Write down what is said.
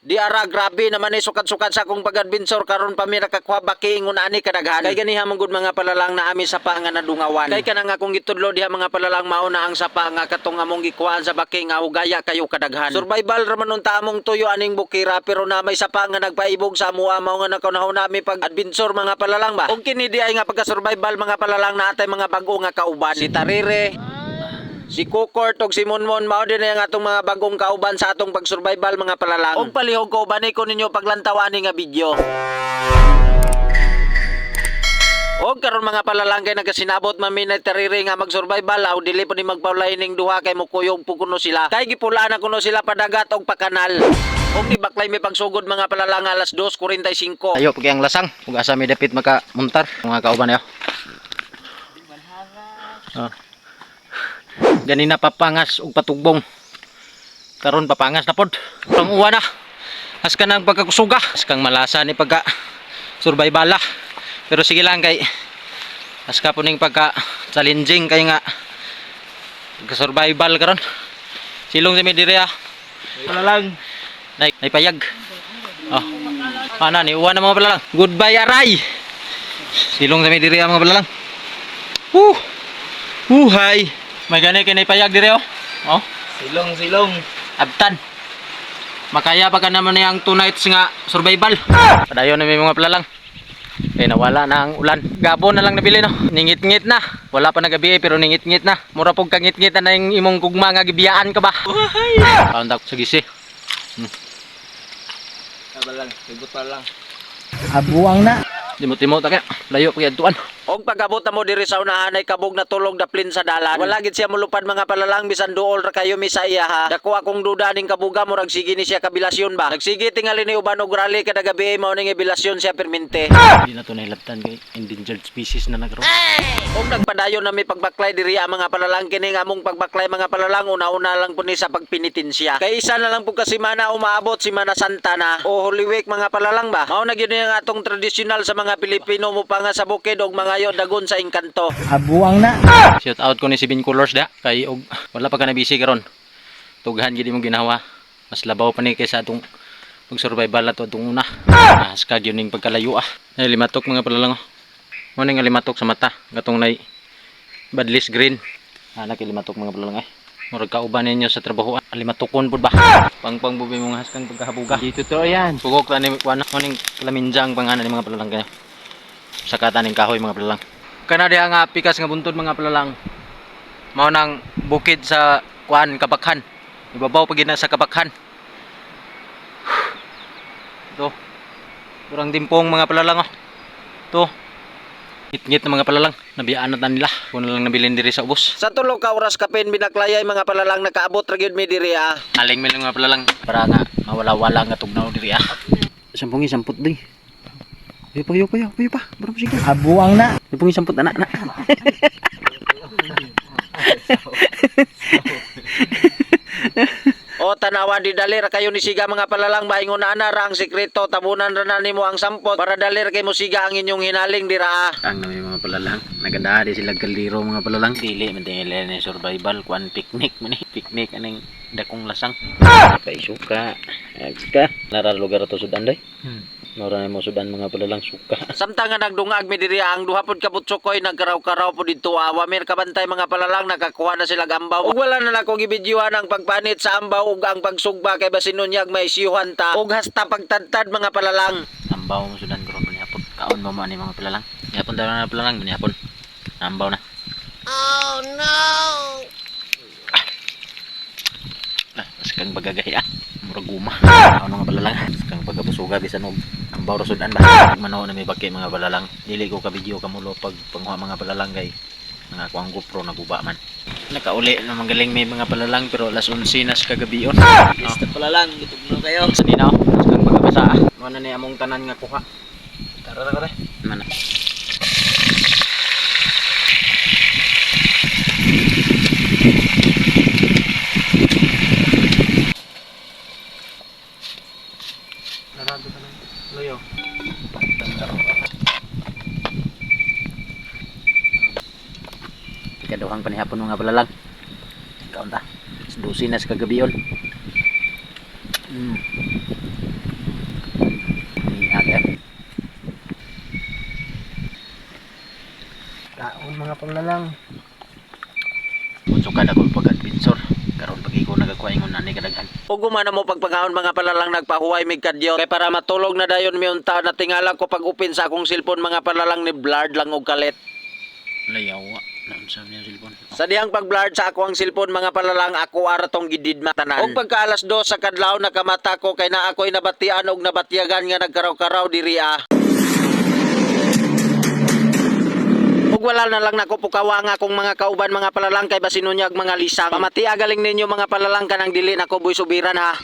Di ara grabe naman ay sukat-sukat sa akong pag-adventure karon pa mi nakakuha baki ingon ani kadaghan. Kay ganiha man gud mga palalang na ami sapa nga nadungawan. Kay kana nga akong gitudlo diha mga palalang mauna ang sapa nga katong among gikuhaan sa baki nga ugaya kayo kadaghan. Survival ra man unta among tuyo aning bukira pero na may sapa nga nagpaibog sa amuha mao nga nakunahon nami pag-adventure mga palalang ba. Ug kini di ay nga pagka-survival mga palalang na atay mga bag-o nga kauban. Si Tarire, si Kukort og si Monmon mao din ang atong mga bagong kauban sa atong pag-survival mga palalang. Og palihog ko banay ko ninyo paglantaw ani nga video. Og karon mga palalang kay nagasinabot mami na Tarire nga mag-survival aw dili pa ni magpaulay ning duha kay mukuyog po kuno sila. Kay gipulaan na kuno sila padagat og pakanal. Og ni baklay may pagsugod mga palalang alas 2:45. Ayo pagi ang lasang ug asa mi dapit makamuntar mga kauban ayo. Ganina papangas ug patugbong. Karon papangas na pod. Pang-uwa na. As ka nang pagkakusuga, as kang malasa ni pagka survival. Pero sige lang kay as ka po ning pagka challenging kay nga survival karon. Silong sa midire Wala lang. Nay payag. Oh. Ana ni uwan na mga palalang. Goodbye aray. Silong sa midire mga palalang. Hi. May gani kay payag dire oh. Oh. Silong. Abtan. Makaya pa ka naman niyang 2 nights nga survival. Padayon na may mga palalang. Kaya nawala na ang ulan. Gabon na lang nabili no. Ningit-ngit na. Wala pa nagabi pero ningit-ngit na. Mura pog kangit-ngit na yung imong gugma nga gibiyaan ka ba. Kaunta ko sa gisi. Kabalang, sigot pa lang. Abuang na. Dimot-dimot kaya. Layo pag yantuan. Og pagabot mo diri sa unahan ay kabog na tulog daplin sa dalan. Wala gid siya mulupad mga palalang bisan duol ra kayo mi sa iya ha. Dako akong duda ning kabuga murag sige ni siya kabilasyon ba. Nagsige tingali ni uban og rally kada gabi mao ning ibilasyon siya permente. Hindi na to nahilabtan kay endangered species na nagro. Og nagpadayon na mi pagbaklay diri mga palalang kini nga among pagbaklay mga palalang una-una lang po ni sa pagpinitin siya. Kay isa na lang po kasi mana umaabot si Mana Santa na o Holy Week mga palalang ba. Mao na gyud ang atong tradisyonal sa mga Pilipino mo pa nga sa bukid og mga yo dagon sa engkanto. Abuang na. Shout out ko ni si Bin Colors da kay og wala pa ka na busy karon. Tughan gid imong ginawa. Mas labaw pa ni kaysa atong pag-survival ato atong una. Haskag yun ning pagkalayo Ay limatok mga palalang. Mo ning limatok sa mata gatong nay badlis green. Ana kay limatok mga palalang Murag kauban ninyo sa trabaho. Limatokon pud ba? Pangpang bubi mong haskang pagkahabuga. Dito to yan. Pugok ra ni kuan mo ning kalaminjang panganan ni mga palalang kayo. Sakatan ning kahoy mga palalang. Kana diha nga pikas nga buntod mga palalang. Mao nang bukid sa kuan Kabakhan. Ibabaw pag sa Kabakhan. Ito. Kurang dimpong mga palalang Ito. Ngit-ngit na mga palalang. Nabiyaan na nila. Kung na lang nabilin diri sa ubos. Sa tulo ka oras kapin binaklayay mga palalang nakaabot ra gyud mi diri Aling mi lang mga palalang. Para nga mawala-wala nga tugnaw diri Sampungi samput day. Yo pa. Bro sige. Abuang na. Sampungi samput anak na. O tanawa di dalir kayo ni siga mga palalang baingon na ra ang sekreto tabunan ra na nimo ang sampot para dalir kay mo siga ang inyong hinaling dira Ang nami mga palalang. Naganda di sila galiro mga palalang. Dili man tingil ni survival kuan picnic man picnic aning dakong lasang. Kay suka. Agka. Nara lugar to sudan day. Mura na mo sudan mga palalang suka. Samtang nga nagdungag mi diri ang duha pod ka butsokoy nagkaraw-karaw pod didto wamir kabantay mga palalang nakakuha na sila ambaw. Ug wala na nako gibidyohan ang pagpanit sa ambaw ug ang pagsugba kay basinunyag may siyuhan ta ug hasta pagtadtad mga palalang. Ambaw mo sudan karon pa nihapon. Kaon mo man ni mga palalang. Nihapon daw na palalang nihapon. Ambaw na. Oh no. Askang bagagay murag guma. Ano nga palalang? Askang pagabusuga bisan og ambaw ra sudan ba. Manaw na may baki mga palalang. Dili ko ka video kamulo pag panghuwa mga palalang kay nga ko ang GoPro naguba man. Nakauli na magaling may mga palalang pero alas 11 na sa kagabion. Basta palalang gitugno kayo. Sa ninaw, askang pagabasa. Mo na ni among tanan nga kuha. Tara. Mana. Loyo. Ikaduhang panihapon mga palalang. Kaunta. 12 na sa kagabion. mga paglalang. Unsukad ako pag-adventure karon pag ikaw nagakuha ingon ani kadaghan. O gumana mo pagpanghaon mga palalang nagpahuway mig kadyo. Kay para matulog na dayon mi unta na tingala ko pag upin sa akong cellphone mga palalang ni blurred lang og kalit. Layawa na unsa niya cellphone. Sa dihang pag-blurred sa ako ang cellphone mga palalang ako ara tong gididma tanan. Og pagka alas 2 sa kadlaw nakamata ko kay na ako'y nabatian og nabatyagan nga nagkaraw-karaw diri Ug wala na lang nako pukawa nga akong mga kauban mga palalang kay basinunyag mga lisang. Pamatia galing ninyo mga palalang kanang dili nako buy subiran ha.